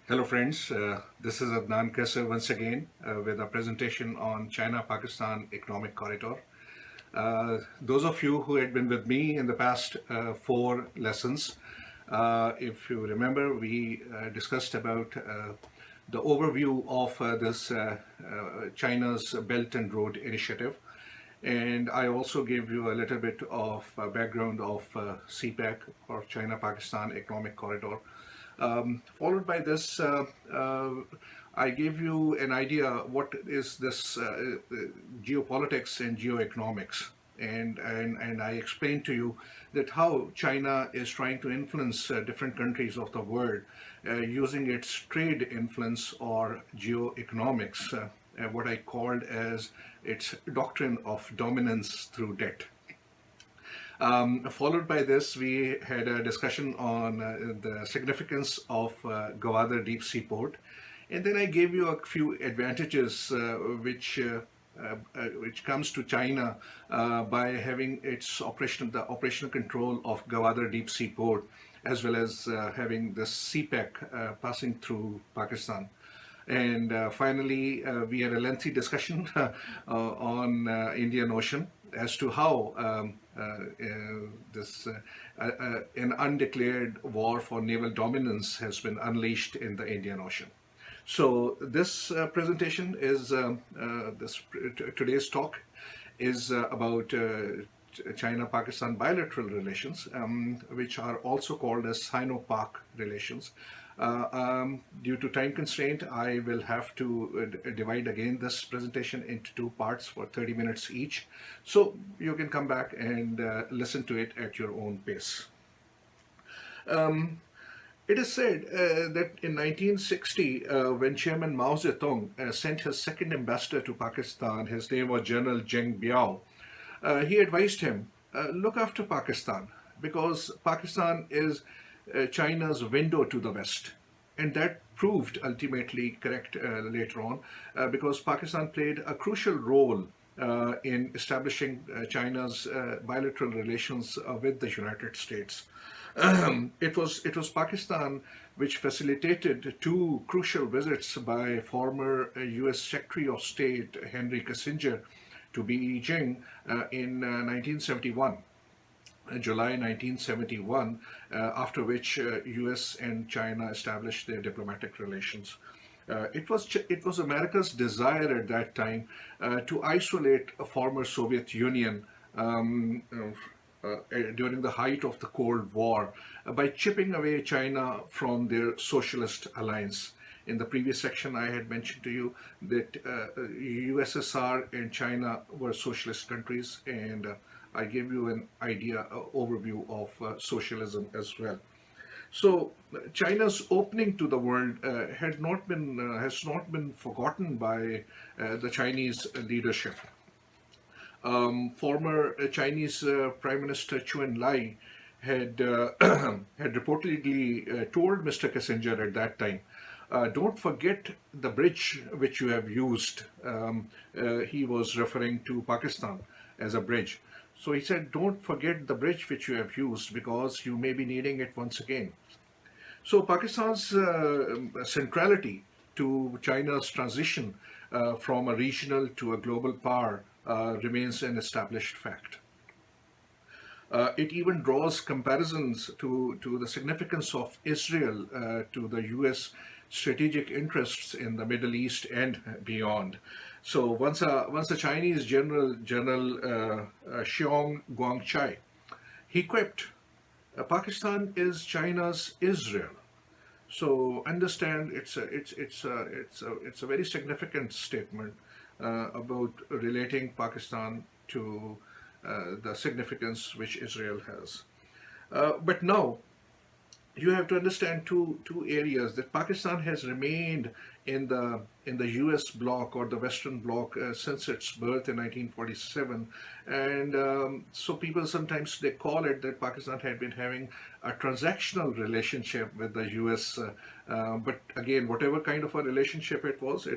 Hello friends, this is Adnan Qaiser once again with a presentation on China-Pakistan Economic Corridor. Those of you who had been with me in the past four lessons, if you remember, we discussed about the overview of China's Belt and Road Initiative. And I also gave you a little bit of background of CPEC or China-Pakistan Economic Corridor. Followed by this, I gave you an idea what is this geopolitics and geo-economics. And I explained to you that how China is trying to influence different countries of the world using its trade influence or geo-economics, what I called as its doctrine of dominance through debt. Followed by this, we had a discussion on the significance of Gwadar Deep Sea Port, and then I gave you a few advantages which comes to China by having the operational control of Gwadar Deep Sea Port, as well as having the CPEC passing through Pakistan. And finally, we had a lengthy discussion on Indian Ocean as to how an undeclared war for naval dominance has been unleashed in the Indian Ocean. So this presentation is today's talk is about China-Pakistan bilateral relations, which are also called as Sino-Pak relations. Due to time constraint, I will have to divide again this presentation into two parts for 30 minutes each. So you can come back and listen to it at your own pace. It is said that in 1960, when Chairman Mao Zedong sent his second ambassador to Pakistan, his name was General Zheng Biao, he advised him, look after Pakistan, because Pakistan is China's window to the West. And that proved ultimately correct later on, because Pakistan played a crucial role in establishing China's bilateral relations with the United States. It was Pakistan which facilitated two crucial visits by former U.S. Secretary of State Henry Kissinger to Beijing in 1971. July 1971, after which U.S. and China established their diplomatic relations. It was America's desire at that time to isolate a former Soviet Union during the height of the Cold War by chipping away China from their socialist alliance. In the previous section, I had mentioned to you that USSR and China were socialist countries, and I gave you an overview of socialism as well. So China's opening to the world has not been forgotten by the Chinese leadership. Former Chinese Prime Minister Chu Enlai had had reportedly told Mr. Kissinger at that time, don't forget the bridge which you have used. He was referring to Pakistan as a bridge. So he said, don't forget the bridge which you have used, because you may be needing it once again. So Pakistan's centrality to China's transition from a regional to a global power remains an established fact. It even draws comparisons to the significance of Israel to the U.S. strategic interests in the Middle East and beyond. So once a Chinese General Xiong Guangchai, he quipped, Pakistan is China's Israel. So understand it's a very significant statement about relating Pakistan to the significance which Israel has. But now you have to understand two areas that Pakistan has remained in the U.S. bloc or the Western bloc since its birth in 1947, and so people sometimes they call it that Pakistan had been having a transactional relationship with the U.S. But again, whatever kind of a relationship it was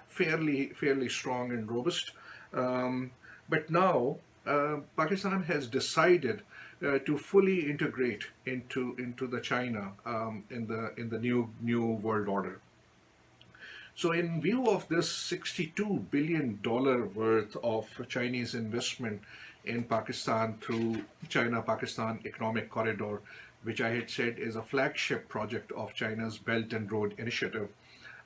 fairly strong and robust. But now Pakistan has decided to fully integrate into the China in the new world order. So, in view of this $62 billion worth of Chinese investment in Pakistan through China-Pakistan Economic Corridor, which I had said is a flagship project of China's Belt and Road Initiative,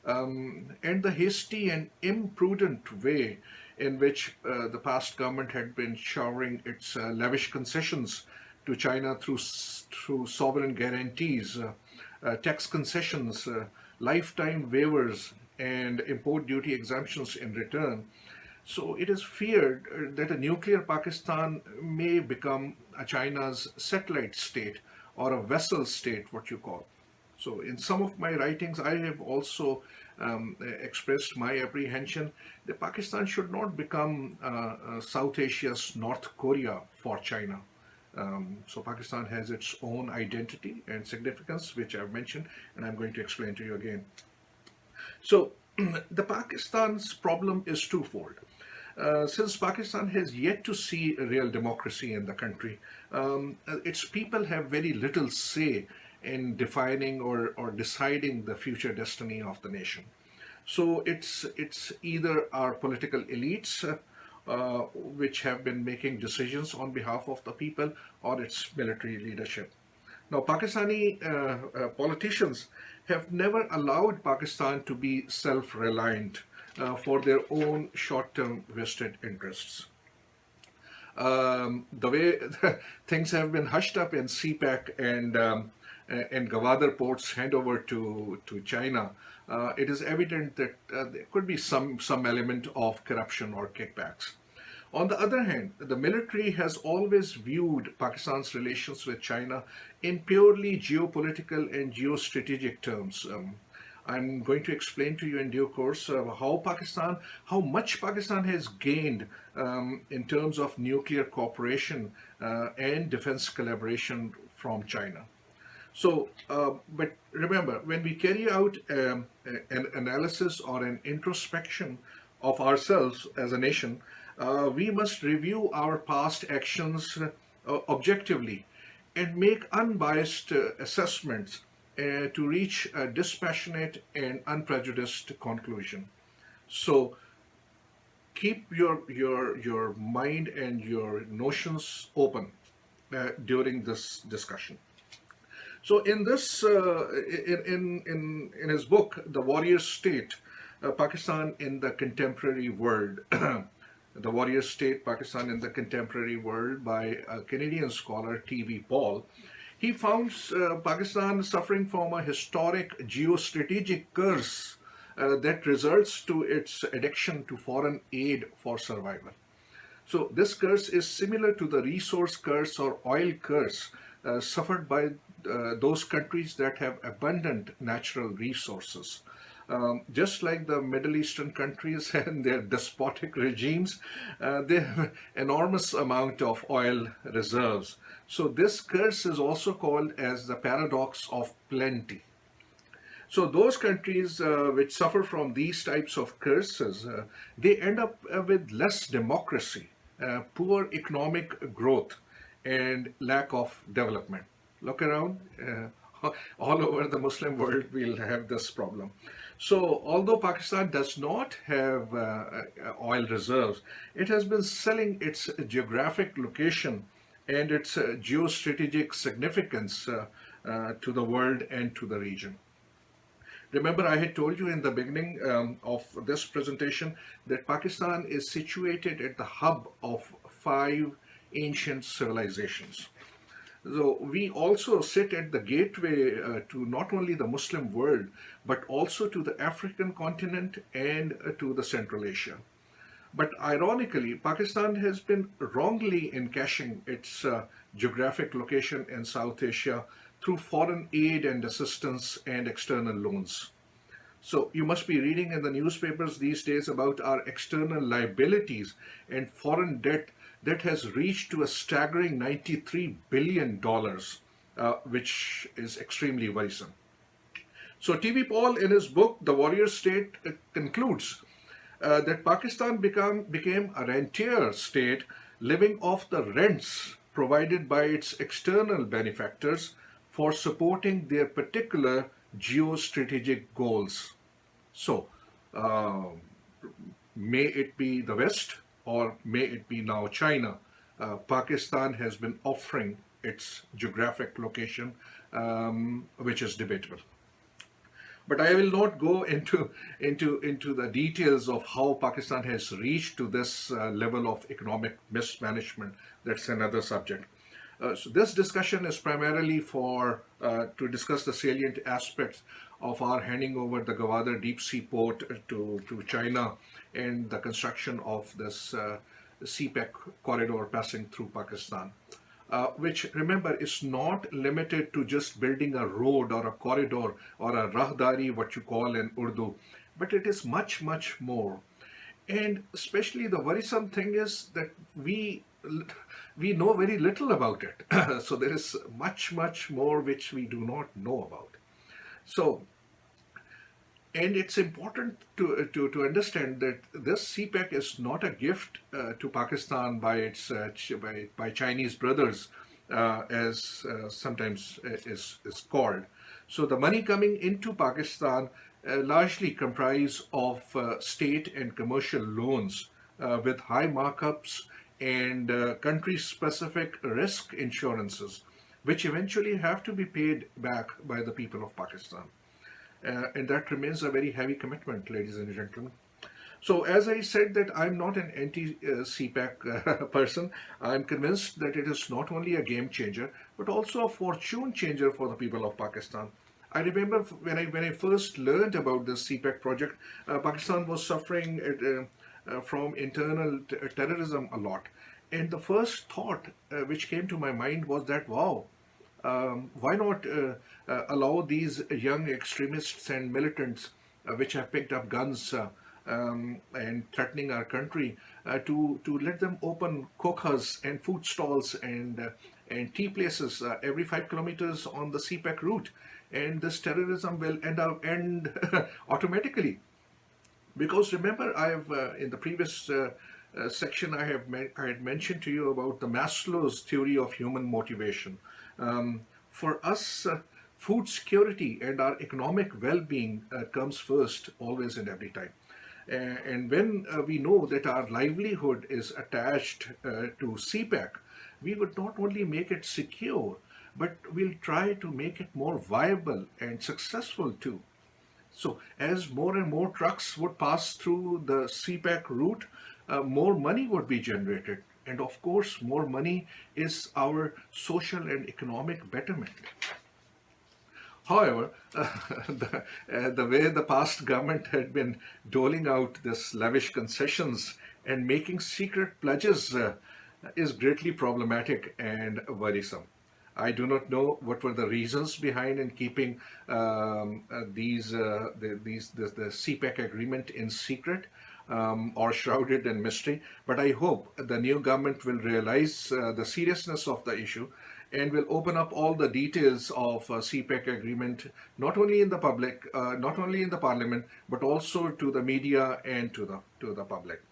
and the hasty and imprudent way in which the past government had been showering its lavish concessions to China through sovereign guarantees, tax concessions, lifetime waivers, and import duty exemptions in return. So it is feared that a nuclear Pakistan may become a China's satellite state or a vassal state, what you call. So, in some of my writings, I have also expressed my apprehension that Pakistan should not become South Asia's North Korea for China. So, Pakistan has its own identity and significance, which I've mentioned, and I'm going to explain to you again. So, the Pakistan's problem is twofold. Since Pakistan has yet to see a real democracy in the country, its people have very little say in defining or deciding the future destiny of the nation. So it's either our political elites, which have been making decisions on behalf of the people, or its military leadership. Now, Pakistani politicians have never allowed Pakistan to be self-reliant for their own short-term vested interests. The way things have been hushed up in CPEC and Gwadar ports handover to China, it is evident that there could be some element of corruption or kickbacks. On the other hand, the military has always viewed Pakistan's relations with China in purely geopolitical and geostrategic terms. I'm going to explain to you in due course how much Pakistan has gained in terms of nuclear cooperation and defense collaboration from China. So, but remember, when we carry out an analysis or an introspection of ourselves as a nation, we must review our past actions objectively and make unbiased assessments to reach a dispassionate and unprejudiced conclusion. So keep your mind and your notions open during this discussion. So in this in his book, The Warrior State, Pakistan in the Contemporary World. The Warrior State, Pakistan in the Contemporary World by a Canadian scholar, T.V. Paul, he found Pakistan suffering from a historic geostrategic curse that results to its addiction to foreign aid for survival. So this curse is similar to the resource curse or oil curse suffered by those countries that have abundant natural resources. Just like the Middle Eastern countries and their despotic regimes, they have enormous amount of oil reserves. So this curse is also called as the paradox of plenty. So those countries which suffer from these types of curses, they end up with less democracy, poor economic growth, and lack of development. Look around. All over the Muslim world, we'll have this problem. So, although Pakistan does not have oil reserves, it has been selling its geographic location and its geostrategic significance to the world and to the region. Remember, I had told you in the beginning of this presentation that Pakistan is situated at the hub of 5 ancient civilizations. So we also sit at the gateway to not only the Muslim world, but also to the African continent and to the Central Asia. But ironically, Pakistan has been wrongly encashing its geographic location in South Asia through foreign aid and assistance and external loans. So you must be reading in the newspapers these days about our external liabilities and foreign debt that has reached to a staggering $93 billion, which is extremely worrisome. So T.V. Paul, in his book, The Warrior State, concludes that Pakistan became a rentier state living off the rents provided by its external benefactors for supporting their particular geostrategic goals. So, uh, may it be the West or may it be now China, Pakistan has been offering its geographic location, which is debatable. But I will not go into the details of how Pakistan has reached to this level of economic mismanagement. That's another subject. So this discussion is primarily for to discuss the salient aspects of our handing over the Gwadar deep sea port to China and the construction of this CPEC corridor passing through Pakistan, which remember is not limited to just building a road or a corridor or a rahdari, what you call in Urdu, but it is much, much more. And especially the worrisome thing is that we know very little about it. So there is much, much more which we do not know about. So, and it's important to understand that this CPEC is not a gift to Pakistan by its by Chinese brothers, as sometimes is called. So the money coming into Pakistan largely comprise of state and commercial loans with high markups and country-specific risk insurances, which eventually have to be paid back by the people of Pakistan. And that remains a very heavy commitment, ladies and gentlemen. So, as I said, that I'm not an anti-CPEC person. I'm convinced that it is not only a game changer, but also a fortune changer for the people of Pakistan. I remember when I first learned about this CPEC project, Pakistan was suffering from internal terrorism a lot, and the first thought which came to my mind was that wow, why not allow these young extremists and militants which have picked up guns and threatening our country to let them open kokhas and food stalls and tea places every 5 kilometers on the CPEC route, and this terrorism will end automatically. Because remember, I have in the previous section I had mentioned to you about the Maslow's theory of human motivation. For us, food security and our economic well-being comes first, always and every time. And when we know that our livelihood is attached to CPEC, we would not only make it secure, but we'll try to make it more viable and successful too. So, as more and more trucks would pass through the CPEC route, more money would be generated. And of course, more money is our social and economic betterment. However, the way the past government had been doling out this lavish concessions and making secret pledges is greatly problematic and worrisome. I do not know what were the reasons behind in keeping the CPEC agreement in secret or shrouded in mystery. But I hope the new government will realize the seriousness of the issue and will open up all the details of CPEC agreement, not only in the public, not only in the parliament, but also to the media and to the public.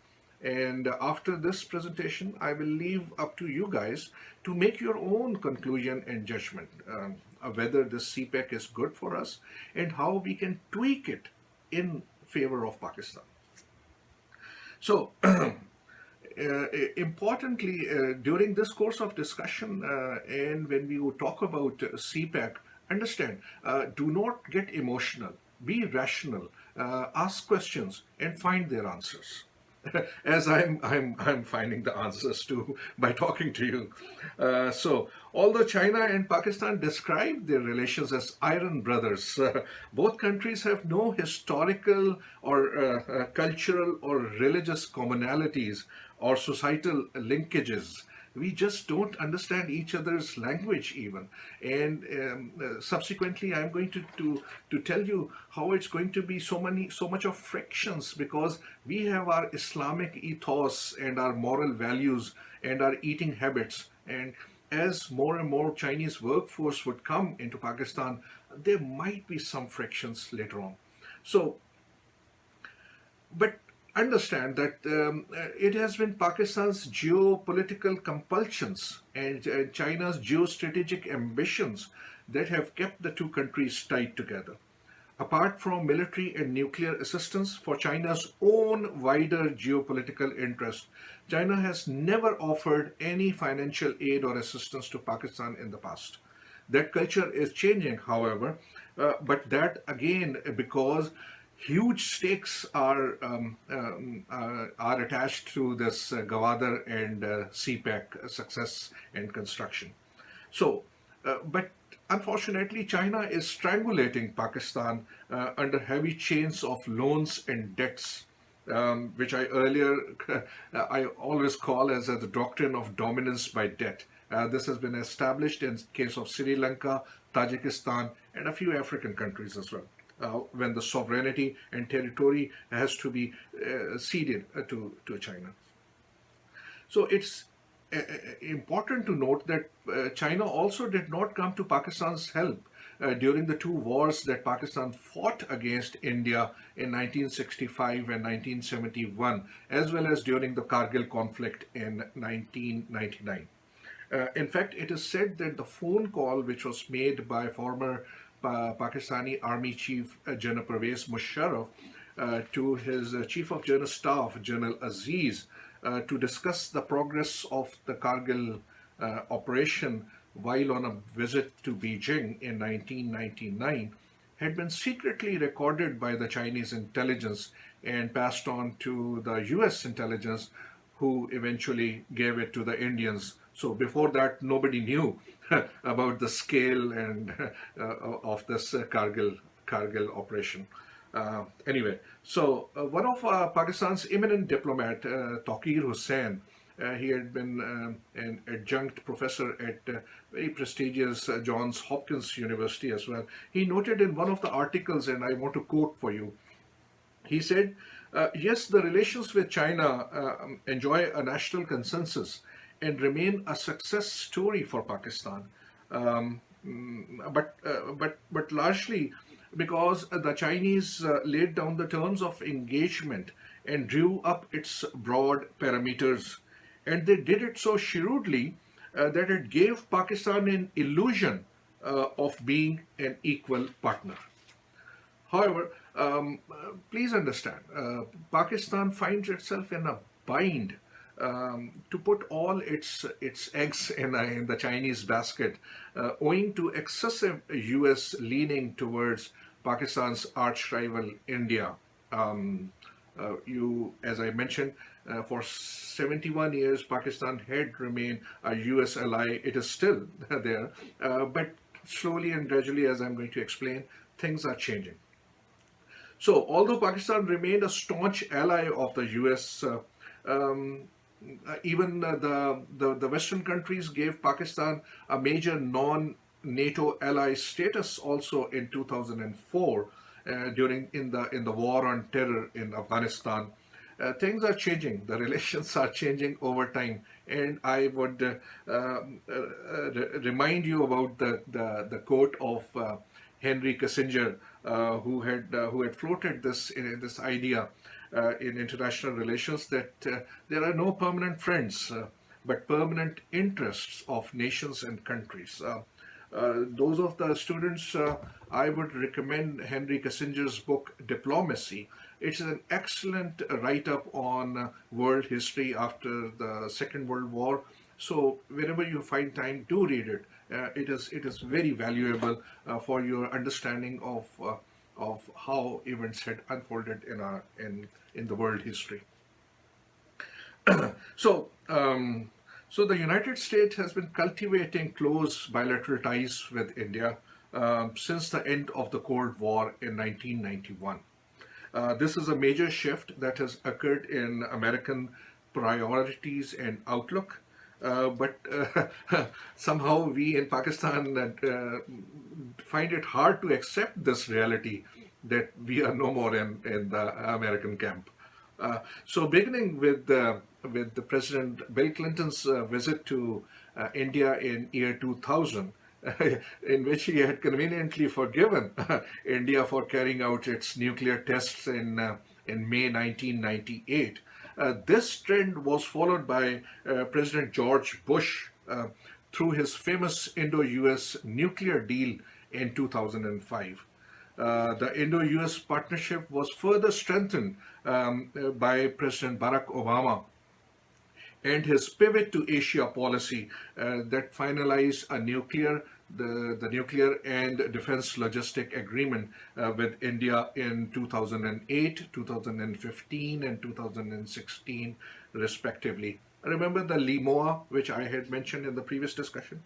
And after this presentation, I will leave up to you guys to make your own conclusion and judgment whether this CPEC is good for us and how we can tweak it in favor of Pakistan. So, importantly, during this course of discussion and when we would talk about CPEC, understand, do not get emotional, be rational, ask questions and find their answers. As I'm finding the answers to by talking to you. So, although China and Pakistan describe their relations as iron brothers, both countries have no historical or cultural or religious commonalities or societal linkages. We just don't understand each other's language even, and subsequently I'm going to tell you how it's going to be so much of frictions because we have our Islamic ethos and our moral values and our eating habits, and as more and more Chinese workforce would come into Pakistan, there might be some frictions later on. So, but understand that it has been Pakistan's geopolitical compulsions and China's geostrategic ambitions that have kept the two countries tied together. Apart from military and nuclear assistance for China's own wider geopolitical interest, China has never offered any financial aid or assistance to Pakistan in the past. That culture is changing, however, but that again because huge stakes are attached to this Gwadar and CPEC success and construction. So, but unfortunately, China is strangulating Pakistan under heavy chains of loans and debts, which I earlier, I always call as the doctrine of dominance by debt. This has been established in case of Sri Lanka, Tajikistan, and a few African countries as well. When the sovereignty and territory has to be ceded to China. So it's important to note that China also did not come to Pakistan's help during the two wars that Pakistan fought against India in 1965 and 1971, as well as during the Kargil conflict in 1999. In fact, it is said that the phone call which was made by former Pakistani Army Chief General Pervez Musharraf to his Chief of General Staff, General Aziz, to discuss the progress of the Kargil operation while on a visit to Beijing in 1999 had been secretly recorded by the Chinese intelligence and passed on to the US intelligence, who eventually gave it to the Indians. So before that, nobody knew about the scale and of this Kargil operation. Anyway, so one of Pakistan's eminent diplomat, Taqir Hussain, he had been an adjunct professor at very prestigious Johns Hopkins University as well. He noted in one of the articles, and I want to quote for you, he said, yes, the relations with China enjoy a national consensus and remain a success story for Pakistan. Um, but largely because the Chinese laid down the terms of engagement and drew up its broad parameters. And they did it so shrewdly that it gave Pakistan an illusion of being an equal partner. However, please understand, Pakistan finds itself in a bind to put all its eggs in the Chinese basket, owing to excessive U.S. leaning towards Pakistan's arch rival India. As I mentioned, for 71 years, Pakistan had remained a U.S. ally. It is still there, but slowly and gradually, as I'm going to explain, things are changing. So, although Pakistan remained a staunch ally of the US, even the Western countries gave Pakistan a major non-NATO ally status also in 2004 during in the war on terror in Afghanistan. Things are changing. The relations are changing over time, and I would remind you about the quote of Henry Kissinger, who had floated this idea in international relations that there are no permanent friends, but permanent interests of nations and countries. Those of the students, I would recommend Henry Kissinger's book Diplomacy. It's an excellent write-up on world history after the Second World War. So whenever you find time, do read it. It is very valuable for your understanding of how events had unfolded in the world history. So, so the United States has been cultivating close bilateral ties with India since the end of the Cold War in 1991. This is a major shift that has occurred in American priorities and outlook. But somehow we in Pakistan find it hard to accept this reality that we are no more in the American camp. So beginning with the President Bill Clinton's visit to India in year 2000, in which he had conveniently forgiven India for carrying out its nuclear tests in in May 1998. This trend was followed by President George Bush through his famous Indo-US nuclear deal in 2005. The Indo-US partnership was further strengthened by President Barack Obama and his pivot to Asia policy that finalized the nuclear and defense logistic agreement with India in 2008, 2015, and 2016, respectively. Remember the LIMOA, which I had mentioned in the previous discussion?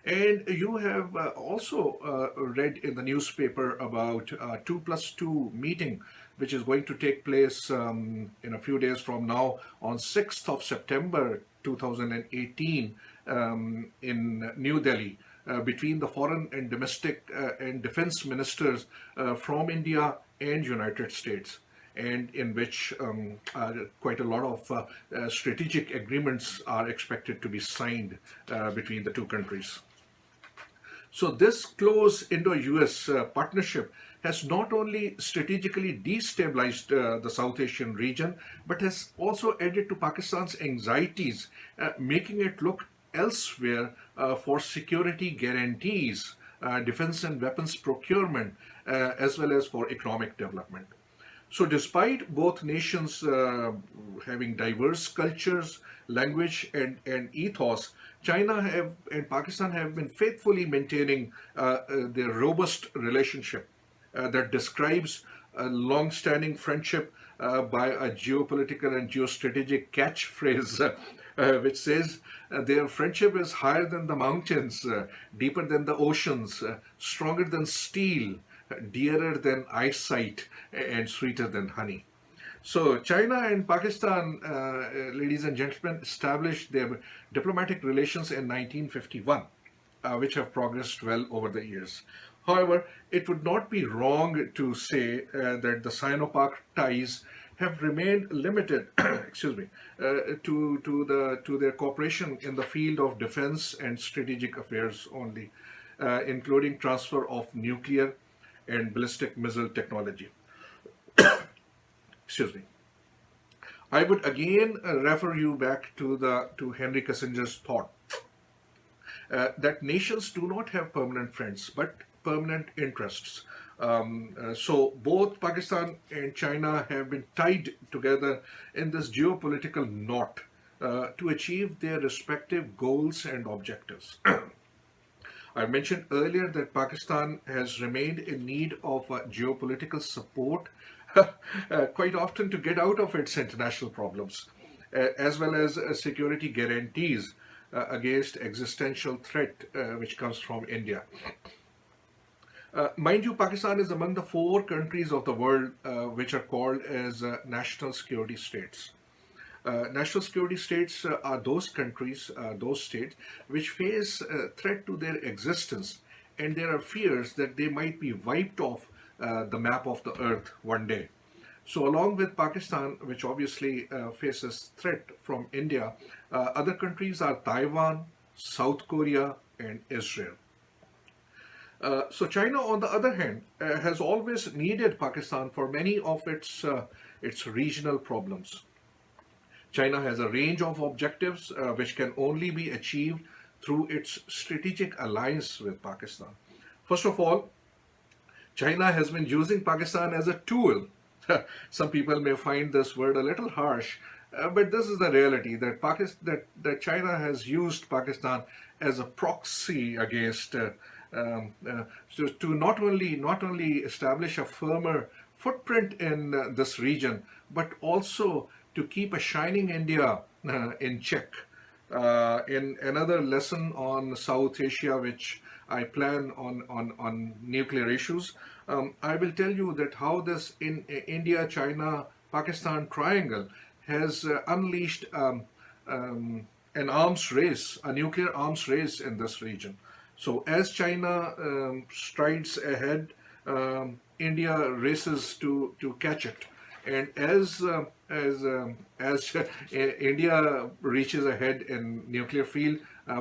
And you have also read in the newspaper about a 2+2 meeting, which is going to take place in a few days from now on 6th of September 2018 in New Delhi between the foreign and domestic and defense ministers from India and United States, and in which quite a lot of strategic agreements are expected to be signed between the two countries. So this close Indo-US partnership has not only strategically destabilized the South Asian region, but has also added to Pakistan's anxieties, making it look elsewhere for security guarantees, defense and weapons procurement, as well as for economic development. So, despite both nations having diverse cultures, language, and ethos, and Pakistan have been faithfully maintaining their robust relationship that describes a long-standing friendship by a geopolitical and geostrategic catchphrase, which says their friendship is higher than the mountains, deeper than the oceans, stronger than steel, dearer than eyesight, and sweeter than honey. So, China and Pakistan, ladies and gentlemen, established their diplomatic relations in 1951, which have progressed well over the years. However, it would not be wrong to say that the Sino-Pak ties have remained limited, excuse me, to their cooperation in the field of defense and strategic affairs only, including transfer of nuclear and ballistic missile technology. Excuse me. I would again refer you back to Henry Kissinger's thought that nations do not have permanent friends but permanent interests. So both Pakistan and China have been tied together in this geopolitical knot to achieve their respective goals and objectives. I mentioned earlier that Pakistan has remained in need of geopolitical support quite often to get out of its international problems, as well as security guarantees against existential threat which comes from India. Mind you, Pakistan is among the 4 countries of the world which are called as national security states. National security states are those countries, those states, which face a threat to their existence, and there are fears that they might be wiped off the map of the earth one day. So, along with Pakistan, which obviously faces threat from India, other countries are Taiwan, South Korea, and Israel. So China, on the other hand, has always needed Pakistan for many of its regional problems. China has a range of objectives which can only be achieved through its strategic alliance with Pakistan. First of all, China has been using Pakistan as a tool. Some people may find this word a little harsh, but this is the reality that that China has used Pakistan as a proxy against so to not only establish a firmer footprint in this region, but also to keep a shining India in check. In another lesson on South Asia, which I plan on nuclear issues, I will tell you that how this in India, China, Pakistan triangle has unleashed an arms race, a nuclear arms race in this region. So as China strides ahead, India races to catch it, and as India reaches ahead in nuclear field,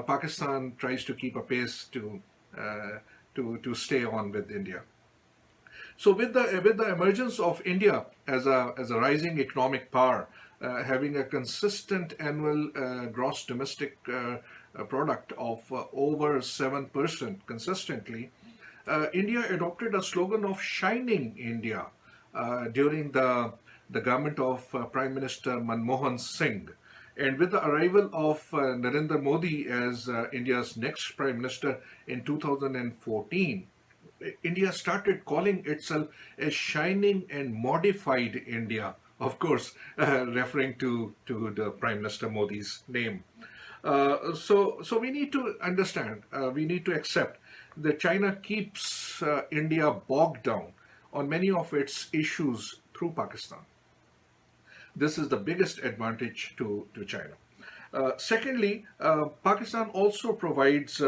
Pakistan tries to keep a pace to stay on with India. So with the emergence of India as a rising economic power, having a consistent annual gross domestic product of over 7% consistently, India adopted a slogan of "Shining India" during the government of Prime Minister Manmohan Singh. And with the arrival of Narendra Modi as India's next Prime Minister in 2014, India started calling itself a shining and modified India, of course, referring to the Prime Minister Modi's name. So we need to understand, we need to accept that China keeps India bogged down on many of its issues through Pakistan. This is the biggest advantage to China. Secondly, Pakistan also provides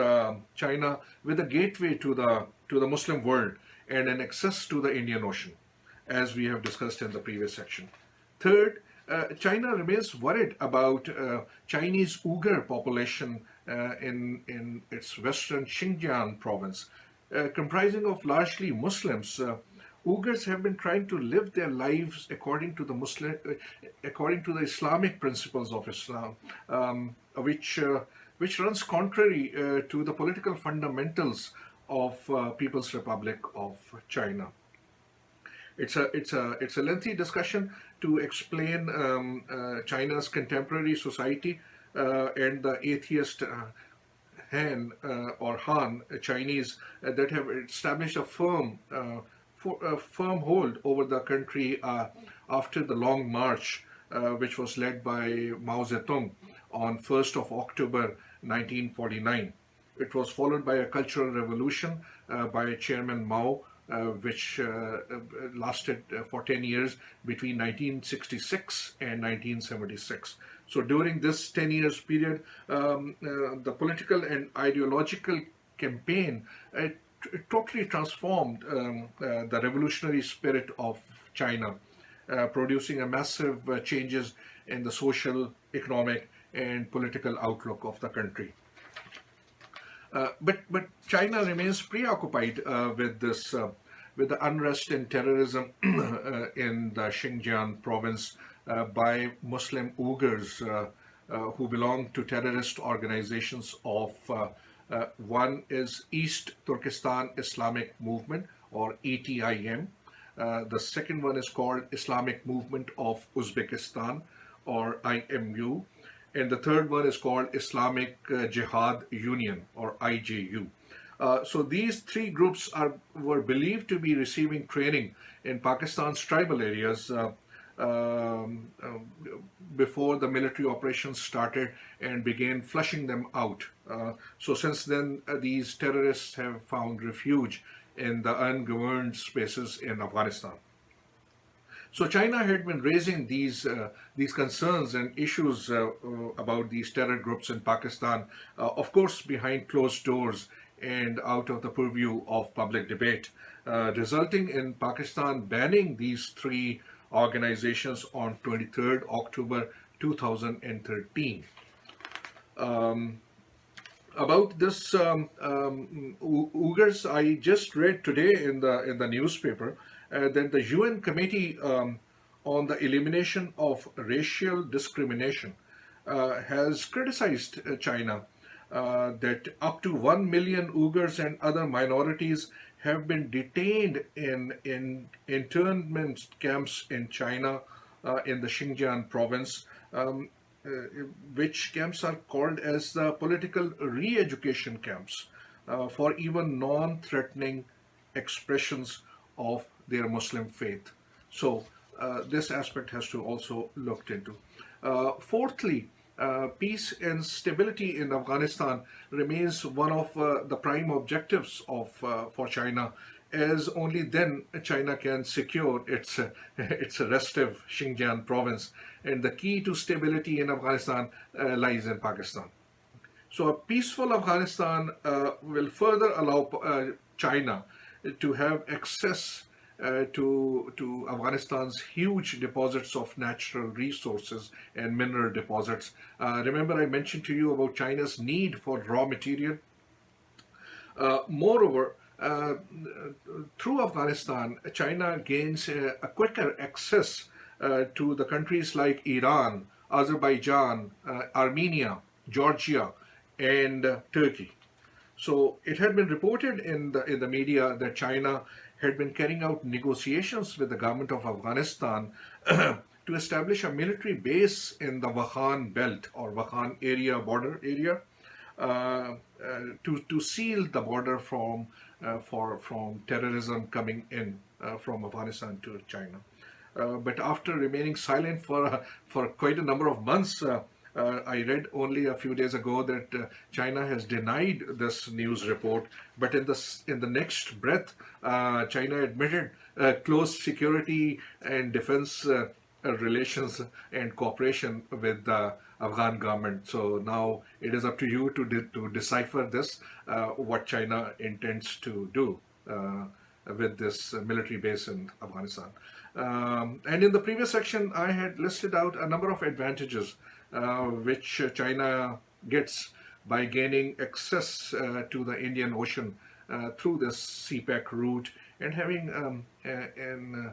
China with a gateway to the Muslim world and an access to the Indian Ocean, as we have discussed in the previous section. Third, China remains worried about Chinese Uyghur population in its western Xinjiang province, comprising of largely Muslims. Uyghurs have been trying to live their lives according to the Islamic principles of Islam, which runs contrary to the political fundamentals of People's Republic of China. It's a lengthy discussion to explain China's contemporary society and the atheist Han Chinese that have established a firm hold over the country after the Long March, which was led by Mao Zedong on 1st of October 1949. It was followed by a cultural revolution by Chairman Mao, which lasted for 10 years between 1966 and 1976. So during this 10 years period, the political and ideological campaign totally transformed the revolutionary spirit of China, producing a massive changes in the social, economic, and political outlook of the country. But China remains preoccupied with the unrest and terrorism in the Xinjiang province by Muslim Uyghurs who belong to terrorist organizations of one is East Turkestan Islamic Movement, or ETIM. The second one is called Islamic Movement of Uzbekistan, or IMU. And the third one is called Islamic Jihad Union, or IJU. So these three groups were believed to be receiving training in Pakistan's tribal areas before the military operations started and began flushing them out. So since then, these terrorists have found refuge in the ungoverned spaces in Afghanistan. So China had been raising these concerns and issues about these terror groups in Pakistan, of course, behind closed doors and out of the purview of public debate, resulting in Pakistan banning these three organizations on 23rd October 2013. About this Uyghurs, I just read today in the newspaper that the UN Committee on the Elimination of Racial Discrimination has criticized China that up to 1 million Uyghurs and other minorities have been detained in internment camps in China in the Xinjiang province, which camps are called as the political re-education camps for even non-threatening expressions of their Muslim faith. So this aspect has to also looked into. Fourthly, peace and stability in Afghanistan remains one of the prime objectives for China, as only then China can secure its restive Xinjiang province, and the key to stability in Afghanistan lies in Pakistan. So a peaceful Afghanistan will further allow China to have access to Afghanistan's huge deposits of natural resources and mineral deposits. Remember, I mentioned to you about China's need for raw material. Moreover, through Afghanistan, China gains a quicker access to the countries like Iran, Azerbaijan, Armenia, Georgia, and Turkey. So it had been reported in the media that China had been carrying out negotiations with the government of Afghanistan to establish a military base in the Wakhan belt or Wakhan area, border area, to seal the border from terrorism coming in from Afghanistan to China. But after remaining silent for quite a number of months, I read only a few days ago that China has denied this news report. But in the next breath, China admitted close security and defense relations and cooperation with the Afghan government. So now it is up to you to decipher this, what China intends to do with this military base in Afghanistan. And in the previous section, I had listed out a number of advantages which China gets by gaining access to the Indian Ocean through this CPEC route and having an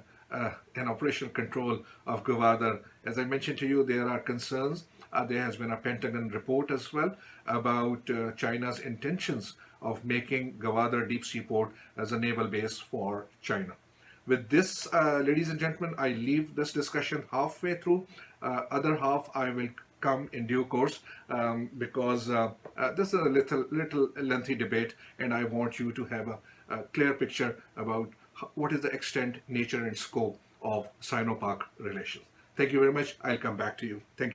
operational control of Gwadar. As I mentioned to you, there are concerns. There has been a Pentagon report as well about China's intentions of making Gwadar deep sea port as a naval base for China. With this, ladies and gentlemen, I leave this discussion halfway through. Other half I will come in due course because this is a little lengthy debate, and I want you to have a clear picture about what is the extent, nature, and scope of Sino-Pak relations. Thank you very much. I'll come back to you. Thank you.